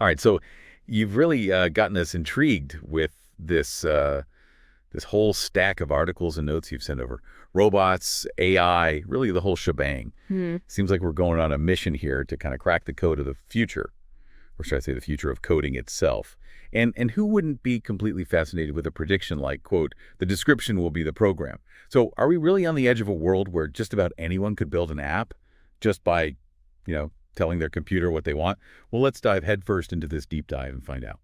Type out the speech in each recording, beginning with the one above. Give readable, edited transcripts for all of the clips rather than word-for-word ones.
All right, so you've really gotten us intrigued with this whole stack of articles and notes you've sent over. Robots, AI, really the whole shebang. Seems like we're going on a mission here to kind of crack the code of the future, or should I say the future of coding itself. And who wouldn't be completely fascinated with a prediction like, quote, the description will be the program. So are we really on the edge of a world where just about anyone could build an app just by, telling their computer what they want? Well, let's dive headfirst into this deep dive and find out.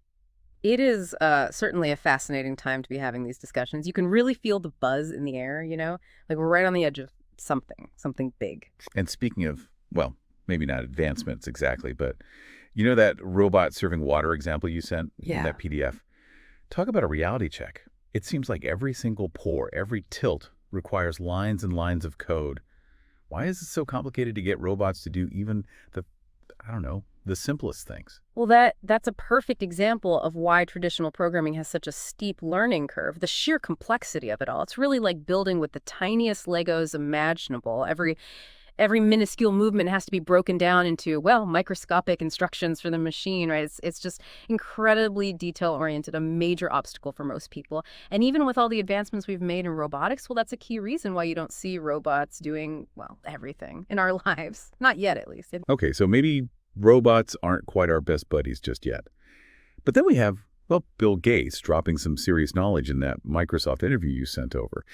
It is certainly a fascinating time to be having these discussions. You can really feel the buzz in the air, Like we're right on the edge of something big. And speaking of, well, maybe not advancements exactly, but you know that robot serving water example you sent in that PDF? Talk about a reality check. It seems like every single pour, every tilt requires lines and lines of code. Why is it so complicated to get robots to do even the simplest things? Well, that's a perfect example of why traditional programming has such a steep learning curve, the sheer complexity of it all. It's really like building with the tiniest Legos imaginable. Every minuscule movement has to be broken down into, microscopic instructions for the machine, right? It's just incredibly detail-oriented, a major obstacle for most people. And even with all the advancements we've made in robotics, that's a key reason why you don't see robots doing, everything in our lives. Not yet, at least. Okay, so maybe robots aren't quite our best buddies just yet. But then we have, Bill Gates dropping some serious knowledge in that Microsoft interview you sent over.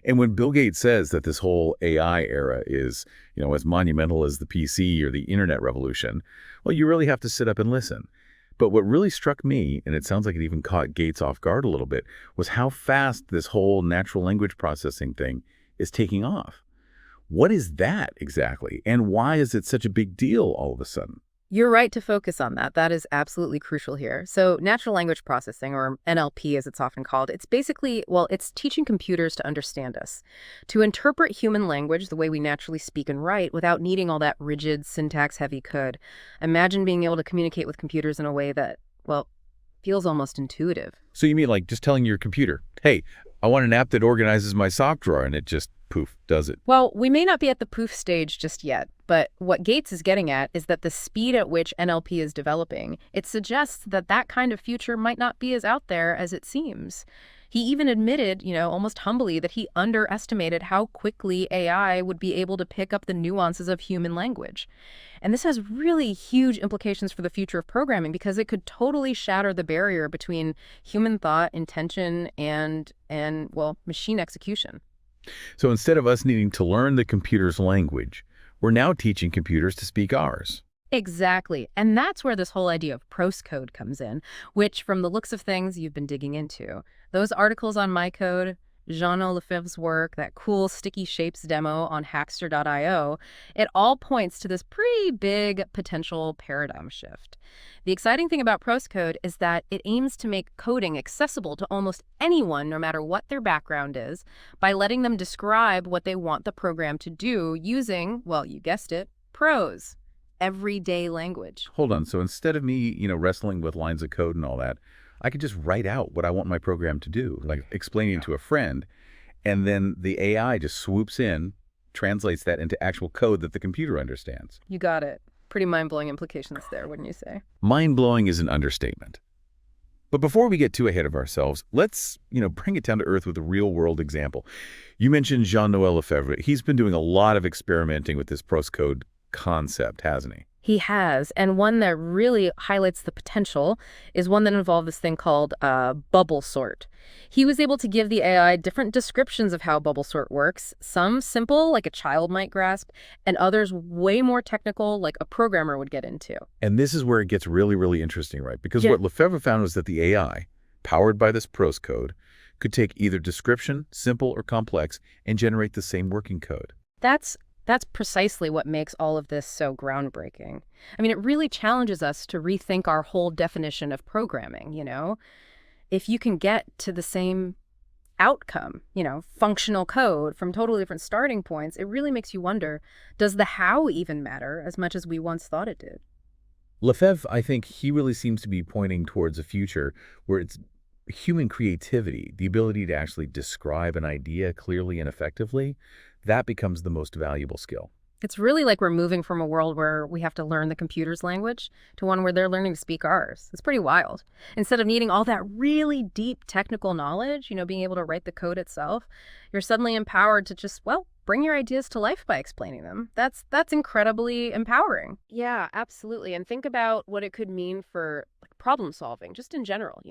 And when Bill Gates says that this whole AI era is, as monumental as the PC or the internet revolution, you really have to sit up and listen. But what really struck me, and it sounds like it even caught Gates off guard a little bit, was how fast this whole natural language processing thing is taking off. What is that exactly? And why is it such a big deal all of a sudden? You're right to focus on that. That is absolutely crucial here. So natural language processing, or NLP as it's often called, it's basically, it's teaching computers to understand us, to interpret human language the way we naturally speak and write without needing all that rigid, syntax-heavy code. Imagine being able to communicate with computers in a way that, feels almost intuitive. So you mean like just telling your computer, hey, I want an app that organizes my sock drawer, and it just poof, does it? Well, we may not be at the poof stage just yet, but what Gates is getting at is that the speed at which NLP is developing, it suggests that that kind of future might not be as out there as it seems. He even admitted, almost humbly, that he underestimated how quickly AI would be able to pick up the nuances of human language. And this has really huge implications for the future of programming because it could totally shatter the barrier between human thought, intention, and machine execution. So instead of us needing to learn the computer's language, we're now teaching computers to speak ours. Exactly. And that's where this whole idea of prose code comes in, which from the looks of things you've been digging into. Those articles on my code, 𝗙𝗂𝗃𝗏's work, that cool sticky shapes demo on Hackster.io, it all points to this pretty big potential paradigm shift. The exciting thing about prose code is that it aims to make coding accessible to almost anyone, no matter what their background is, by letting them describe what they want the program to do using, you guessed it, prose, everyday language. Hold on. So instead of me, wrestling with lines of code and all that, I could just write out what I want my program to do, like explaining to a friend, and then the AI just swoops in, translates that into actual code that the computer understands. You got it. Pretty mind-blowing implications there, wouldn't you say? Mind-blowing is an understatement. But before we get too ahead of ourselves, let's, bring it down to earth with a real-world example. You mentioned J. Lefebvre. He's been doing a lot of experimenting with this prose code concept, hasn't he? He has, and one that really highlights the potential is one that involved this thing called bubble sort. He was able to give the AI different descriptions of how bubble sort works, some simple, like a child might grasp, and others way more technical, like a programmer would get into. And this is where it gets really, really interesting, right? Because what Lefebvre found was that the AI, powered by this prose code, could take either description, simple or complex, and generate the same working code. That's precisely what makes all of this so groundbreaking. I mean, it really challenges us to rethink our whole definition of programming, If you can get to the same outcome, functional code from totally different starting points, it really makes you wonder, does the how even matter as much as we once thought it did? Lefebvre, I think he really seems to be pointing towards a future where it's human creativity, the ability to actually describe an idea clearly and effectively, that becomes the most valuable skill. It's really like we're moving from a world where we have to learn the computer's language to one where they're learning to speak ours. It's pretty wild. Instead of needing all that really deep technical knowledge, being able to write the code itself, you're suddenly empowered to just, bring your ideas to life by explaining them. That's incredibly empowering. Yeah, absolutely. And think about what it could mean for problem solving, just in general,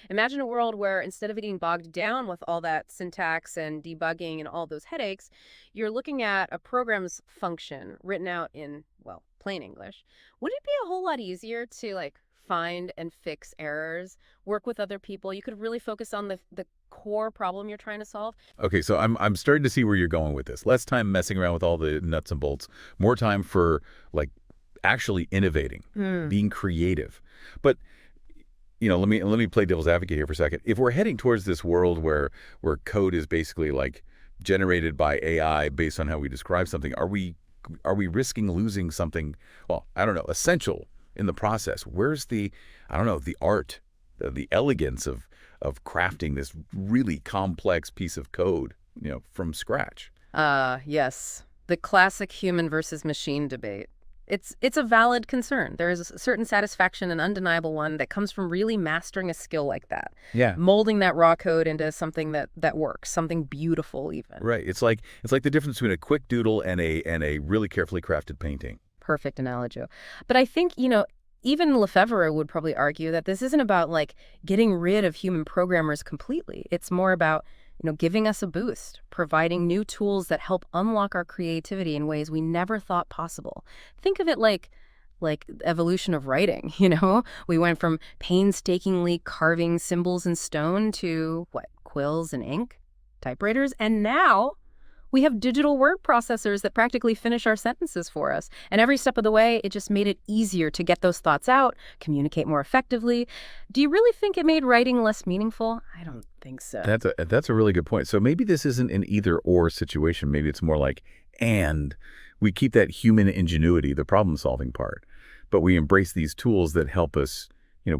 Imagine a world where instead of getting bogged down with all that syntax and debugging and all those headaches, you're looking at a program's function written out in, plain English. Wouldn't it be a whole lot easier to find and fix errors, work with other people? You could really focus on the core problem you're trying to solve. Okay, so I'm starting to see where you're going with this. Less time messing around with all the nuts and bolts, more time for actually innovating, being creative. But let me play devil's advocate here for a second. If we're heading towards this world where code is basically generated by AI based on how we describe something, are we risking losing something, essential in the process? Where's the art, the elegance of crafting this really complex piece of code, from scratch? Yes. The classic human versus machine debate. It's a valid concern. There is a certain satisfaction, an undeniable one, that comes from really mastering a skill like that. Yeah. Molding that raw code into something that works, something beautiful even. Right. It's like the difference between a quick doodle and a really carefully crafted painting. Perfect analogy. But I think, even 𝗙𝗵𝗴𝗴 would probably argue that this isn't about getting rid of human programmers completely. It's more about giving us a boost, providing new tools that help unlock our creativity in ways we never thought possible. Think of it like evolution of writing, We went from painstakingly carving symbols in stone to, quills and ink, typewriters, and now we have digital word processors that practically finish our sentences for us. And every step of the way, it just made it easier to get those thoughts out, communicate more effectively. Do you really think it made writing less meaningful? I don't think so. That's a really good point. So maybe this isn't an either-or situation. Maybe it's more and we keep that human ingenuity, the problem-solving part, but we embrace these tools that help us,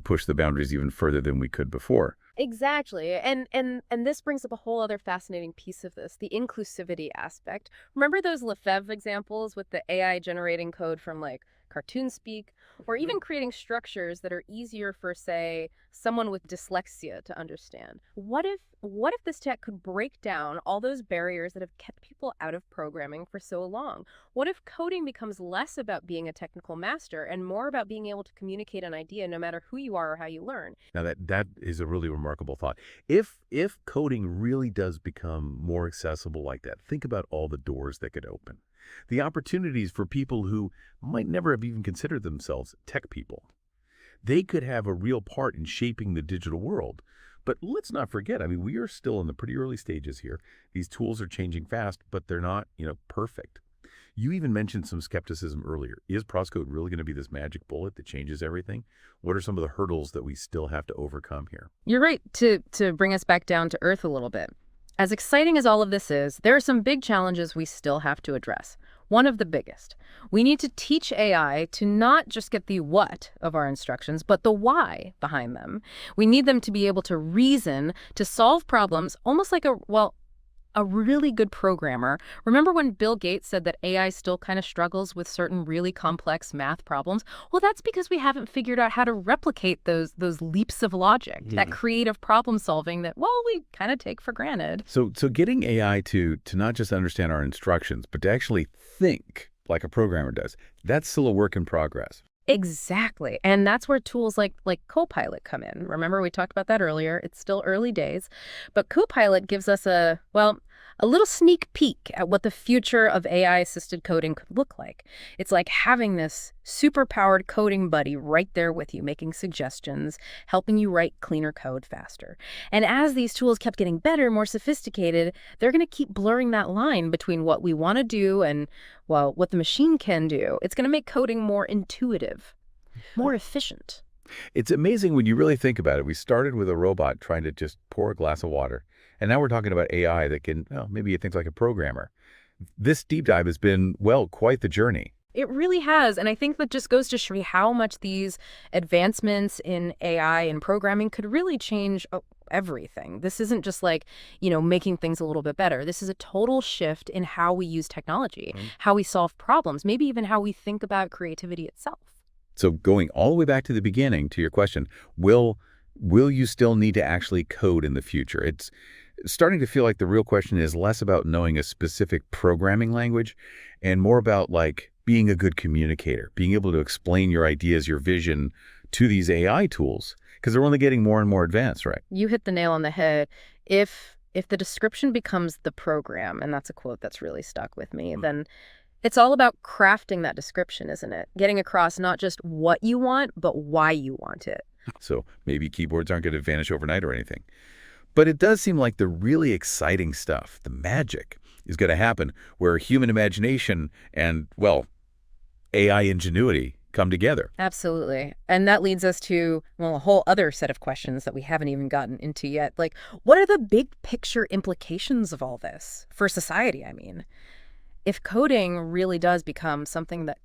push the boundaries even further than we could before. Exactly. And this brings up a whole other fascinating piece of this, the inclusivity aspect. Remember those 𝗙𝗵𝗴 examples with the AI generating code from cartoon speak, or even creating structures that are easier for, say, someone with dyslexia to understand? What if this tech could break down all those barriers that have kept people out of programming for so long? What if coding becomes less about being a technical master and more about being able to communicate an idea no matter who you are or how you learn? Now that is a really remarkable thought. If coding really does become more accessible like that, think about all the doors that could open. The opportunities for people who might never have even considered themselves tech people. They could have a real part in shaping the digital world. But let's not forget, we are still in the pretty early stages here. These tools are changing fast, but they're not, perfect. You even mentioned some skepticism earlier. Is Proscode really going to be this magic bullet that changes everything? What are some of the hurdles that we still have to overcome here? You're right to bring us back down to earth a little bit. As exciting as all of this is, there are some big challenges we still have to address. One of the biggest. We need to teach AI to not just get the what of our instructions, but the why behind them. We need them to be able to reason, to solve problems, almost like a really good programmer. Remember when Bill Gates said that AI still kind of struggles with certain really complex math problems? Well, that's because we haven't figured out how to replicate those leaps of logic, that creative problem solving that, we kind of take for granted. So getting AI to not just understand our instructions, but to actually think like a programmer does, that's still a work in progress. Exactly. And that's where tools like Copilot come in. Remember, we talked about that earlier. It's still early days. But Copilot gives us a little sneak peek at what the future of AI-assisted coding could look like. It's like having this super-powered coding buddy right there with you, making suggestions, helping you write cleaner code faster. And as these tools kept getting better, more sophisticated, they're going to keep blurring that line between what we want to do and, what the machine can do. It's going to make coding more intuitive, more efficient. It's amazing when you really think about it. We started with a robot trying to just pour a glass of water. And now we're talking about AI that can, maybe it thinks like a programmer. This deep dive has been, quite the journey. It really has. And I think that just goes to show you how much these advancements in AI and programming could really change everything. This isn't just like, making things a little bit better. This is a total shift in how we use technology, how we solve problems, maybe even how we think about creativity itself. So going all the way back to the beginning, to your question, will you still need to actually code in the future? It's starting to feel like the real question is less about knowing a specific programming language and more about like being a good communicator, being able to explain your ideas, your vision to these AI tools, because they're only getting more and more advanced, right? You hit the nail on the head. If the description becomes the program, and that's a quote that's really stuck with me, then it's all about crafting that description, isn't it? Getting across not just what you want, but why you want it. So maybe keyboards aren't going to vanish overnight or anything. But it does seem like the really exciting stuff, the magic, is going to happen where human imagination and, well, AI ingenuity come together. Absolutely. And that leads us to, well, a whole other set of questions that we haven't even gotten into yet. Like, what are the big picture implications of all this for society, I mean? If coding really does become something that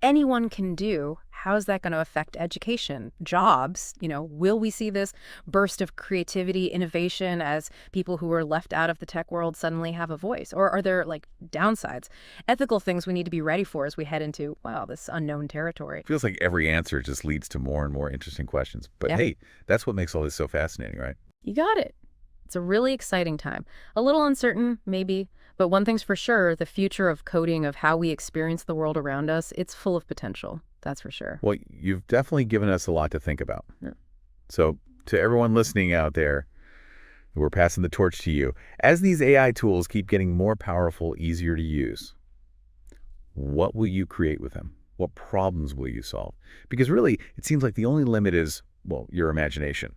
anyone can do, how is that going to affect education, jobs? Will we see this burst of creativity, innovation as people who were left out of the tech world suddenly have a voice? Or are there like downsides, ethical things we need to be ready for as we head into, wow, this unknown territory? Feels like every answer just leads to more and more interesting questions. But hey, that's what makes all this so fascinating, right? You got it. It's a really exciting time. A little uncertain, maybe, but one thing's for sure, the future of coding, of how we experience the world around us, it's full of potential. That's for sure. Well, you've definitely given us a lot to think about. Yeah. So to everyone listening out there, we're passing the torch to you. As these AI tools keep getting more powerful, easier to use, what will you create with them? What problems will you solve? Because really, it seems like the only limit is, well, your imagination.